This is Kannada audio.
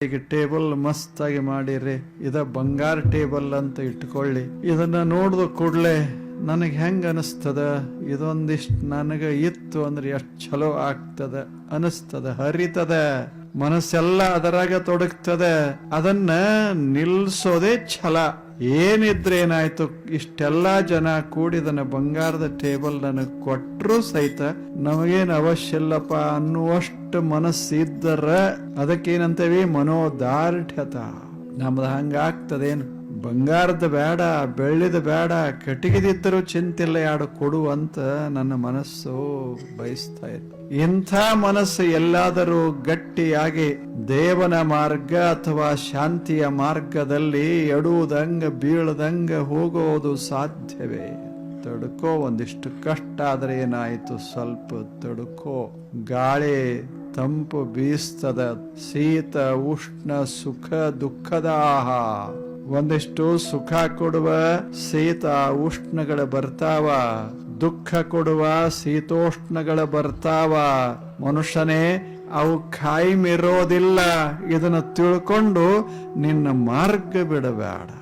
ಈಗ ಟೇಬಲ್ ಮಸ್ತ್ ಆಗಿ ಮಾಡಿರಿ, ಇದ ಬಂಗಾರ ಟೇಬಲ್ ಅಂತ ಇಟ್ಕೊಳ್ಳಿ. ಇದನ್ನ ನೋಡಿದ ಕೂಡ್ಲೆ ನನಗೆ ಹೆಂಗ ಅನಿಸ್ತದ, ಇದೊಂದಿಷ್ಟು ನನಗ ಇತ್ತು ಅಂದ್ರೆ ಎಷ್ಟು ಚಲೋ ಆಗ್ತದ ಅನಿಸ್ತದ, ಹರಿತದ, ಮನಸ್ಸೆಲ್ಲ ಅದರಾಗ ತೊಡಗ್ತದೆ. ಅದನ್ನ ನಿಲ್ಸೋದೇ ಛಲ. ಏನಿದ್ರೆ ಏನಾಯ್ತು, ಇಷ್ಟೆಲ್ಲಾ ಜನ ಕೂಡಿದನ ಬಂಗಾರದ ಟೇಬಲ್ ನನಗೆ ಕೊಟ್ರು ಸಹಿತ ನಮಗೇನು ಅವಶ್ಯ ಇಲ್ಲಪ್ಪ ಅನ್ನುವಷ್ಟು ಮನಸ್ಸಿದ್ದರ ಅದಕ್ಕೇನಂತೇವಿ ಮನೋದಾರ್ಢ್ಯತ. ನಮ್ದು ಹಂಗಾಗ್ತದೇನು? ಬಂಗಾರದ ಬೇಡ, ಬೆಳ್ಳಿದ ಬೇಡ, ಕಟ್ಟಿಗೆದಿದ್ದರೂ ಚಿಂತಿಲ್ಲ, ಯಾಡು ಕೊಡು ಅಂತ ನನ್ನ ಮನಸ್ಸು ಬಯಸ್ತಾ ಇತ್ತು. ಇಂಥ ಮನಸ್ಸು ಎಲ್ಲಾದರೂ ಗಟ್ಟಿಯಾಗಿ ದೇವನ ಮಾರ್ಗ ಅಥವಾ ಶಾಂತಿಯ ಮಾರ್ಗದಲ್ಲಿ ಎಡುವುದಂಗ ಬೀಳದಂಗ ಹೋಗೋದು ಸಾಧ್ಯವೇ? ತಡ್ಕೋ, ಒಂದಿಷ್ಟು ಕಷ್ಟ ಆದ್ರೆ ಏನಾಯ್ತು, ಸ್ವಲ್ಪ ತಡ್ಕೋ. ಗಾಳಿ ತಂಪು ಬೀಸ್ತದ, ಶೀತ ಉಷ್ಣ ಸುಖ ದುಃಖದ ಆಹಾ. ಒಂದಿಷ್ಟು ಸುಖ ಕೊಡುವ ಶೀತ ಉಷ್ಣಗಳ ಬರ್ತಾವ, ದುಃಖ ಕೊಡುವ ಶೀತೋಷ್ಣಗಳ ಬರ್ತಾವ. ಮನುಷ್ಯನೇ, ಅವು ಕಾಯಿಮಿರೋದಿಲ್ಲ. ಇದನ್ನ ತಿಳ್ಕೊಂಡು ನಿನ್ನ ಮಾರ್ಗ ಬಿಡಬೇಡ.